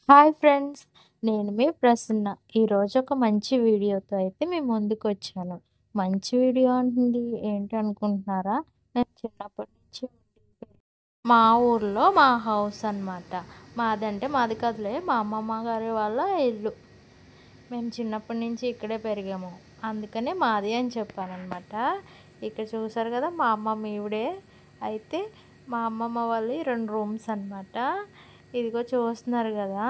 Hi friends! నేను మీ ప్రసన్న. ఈరోజు ఒక మంచి వీడియోతో అయితే మీ ముందుకొచ్చాను. మంచి వీడియో అంటుంది ఏంటి అనుకుంటున్నారా? నేను చిన్నప్పటి నుంచి మా ఊర్లో మా హౌస్ అనమాట. మాదంటే మాది కాదులే, మా అమ్మమ్మ గారి వాళ్ళ ఇల్లు. మేము చిన్నప్పటి నుంచి ఇక్కడే పెరిగాము. అందుకనే మాది అని చెప్పాననమాట. ఇక్కడ చూసారు కదా, మా అమ్మమ్మ ఈవిడే. అయితే మా అమ్మమ్మ వాళ్ళవి 2 రూమ్స్ అనమాట. ఇదిగో చూస్తున్నారు కదా,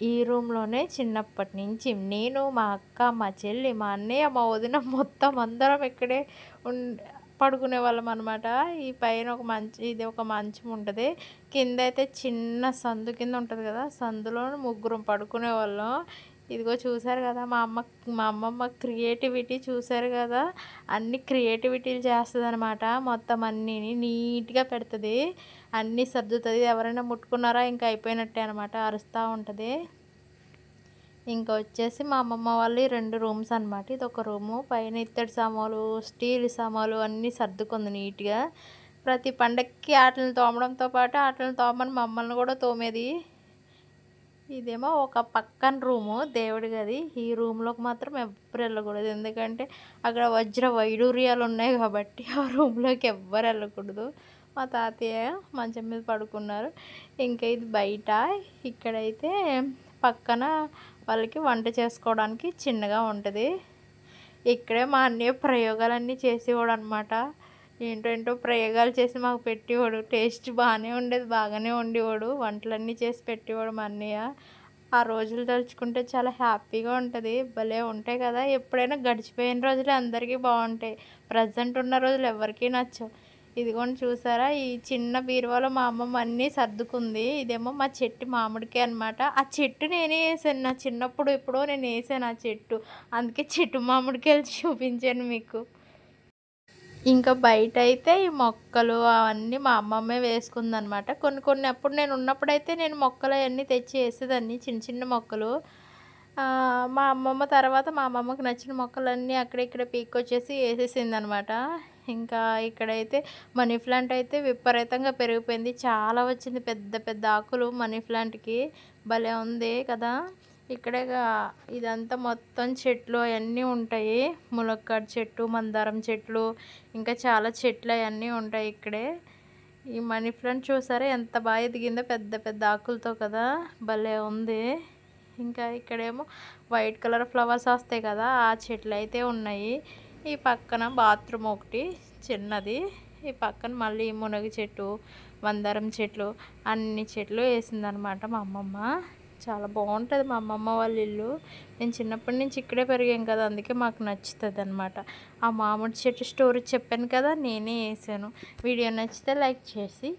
ఈ రూమ్‌లోనే చిన్నప్పటి నుంచి నేను, మా అక్క, మా చెల్లి, మా అన్నయ్య, మా వదిన మొత్తం అందరం ఇక్కడే ఉం పడుకునేవాళ్ళం అనమాట. ఈ పైన ఇది ఒక మంచం ఉంటది. కిందయితే చిన్న సందు కింద ఉంటది కదా, సందులో ముగ్గురం పడుకునేవాళ్ళం. ఇదిగో చూసారు కదా, మా అమ్మమ్మ క్రియేటివిటీ చూసారు కదా, అన్ని క్రియేటివిటీలు చేస్తదనమాట. మొత్తం అన్నీని నీట్‌గా పెడతది. అన్నీ సర్దుతది. ఎవరైనా ముట్టుకున్నారా ఇంక అయిపోయినట్టే అనమాట. అరుస్తా ఉంటది. ఇంకా వచ్చేసి మా అమ్మమ్మ వాళ్ళయి 2 రూమ్స్ అనమాట. ఇదొక రూము. పైన ఇత్తడి సామాలు, స్టీల్ సామాలు అన్నీ సర్దుకుంది నీట్‌గా. ప్రతి పండక్కి ఆటిల్ని తోమడంతో పాటు ఆటిల్ని తోమని మమ్మల్ని కూడా తోమేది. ఇదేమో ఒక పక్కన రూము, దేవుడి గది. ఈ రూమ్‌లోకి మాత్రం ఎవ్వరు ఎళ్ళకూడదు. ఎందుకంటే అక్కడ వజ్ర వైడూర్యాలు ఉన్నాయి కాబట్టి ఆ రూమ్‌లోకి ఎవ్వరు ఎళ్ళకూడదు. మా తాతయ్య మంచం మీద పడుకున్నారు. ఇంకా ఇది బయట. ఇక్కడైతే పక్కన వాళ్ళకి వంట చేసుకోవడానికి చిన్నగా ఉంటది. ఇక్కడే మా అన్నయ్య ప్రయోగాలన్నీ చేసేవాడనమాట. ఏంటేంటో ప్రయోగాలు చేసి మాకు పెట్టేవాడు. టేస్ట్ బాగానే ఉండేది. బాగానే వండేవాడు. వంటలన్నీ చేసి పెట్టేవాడు మా అన్నయ్య. ఆ రోజులు తలుచుకుంటే చాలా హ్యాపీగా ఉంటది. భలే ఉంటాయి కదా! ఎప్పుడైనా గడిచిపోయిన రోజులే అందరికీ బావుంటాయి. ప్రజెంట్ ఉన్న రోజులు ఎవ్వరికీ నచ్చవు. ఇదిగోండి చూసారా, ఈ చిన్న బీరువాలో మా అమ్మమ్మ అన్నీ సర్దుకుంది. ఇదేమో మా చెట్టు మామిడికాయ అనమాట. ఆ చెట్టు నేనే ఏసాను. నా చిన్నప్పుడు ఎప్పుడో నేనేసాను ఆ చెట్టు. అందుకే చెట్టు మామిడికాయలు చూపించాను మీకు. ఇంకా బయటైతే ఈ మొక్కలు అవన్నీ మా అమ్మమ్మే వేసుకుందనమాట. కొన్ని కొన్ని అప్పుడు నేనున్నప్పుడైతే నేను మొక్కలయన్నీ తెచ్చి ఏసేదాన్ని, చిన్న చిన్న మొక్కలు. మా అమ్మమ్మ తర్వాత మా అమ్మమ్మకి నచ్చిన మొక్కలన్నీ అక్కడ ఇక్కడ పీక్కొచ్చేసి ఏసేసిందనమాట. ఇంకా ఇక్కడైతే మనీ ప్లాంట్ అయితే విపరీతంగా పెరిగిపోయింది. చాలా వచ్చింది పెద్ద పెద్ద ఆకులు మనీ ప్లాంట్‌కి. భలే ఉంది కదా! ఇక్కడేగా ఇదంతా మొత్తం చెట్లు అయన్నీ ఉంటాయి. ములక్కాడ చెట్టు, మందారం చెట్లు, ఇంకా చాలా చెట్లు అయన్నీ ఉంటాయి ఇక్కడే. ఈ మనీ ప్లాంట్ చూసారా ఎంత బాగా ఎదిగిందో, పెద్ద పెద్ద ఆకులతో కదా! భలే ఉంది. ఇంకా ఇక్కడేమో వైట్ కలర్ ఫ్లవర్స్ వస్తాయి కదా, ఆ చెట్లయితే ఉన్నాయి. ఈ పక్కన బాత్రూమ్ ఒకటి చిన్నది. ఈ పక్కన మళ్ళీ మునగ చెట్టు, మందారం చెట్లు, అన్ని చెట్లు వేసిందనమాట మా అమ్మమ్మ. చాలా బాగుంటుంది మా అమ్మమ్మ వాళ్ళ ఇల్లు. నేను చిన్నప్పటి నుంచి ఇక్కడే పెరిగాం కదా, అందుకే మాకు నచ్చుతదనమాట. ఆ మామిడి చెట్టు స్టోరీ చెప్పాను కదా, నేనే వేసాను. వీడియో నచ్చితే లైక్ చేసి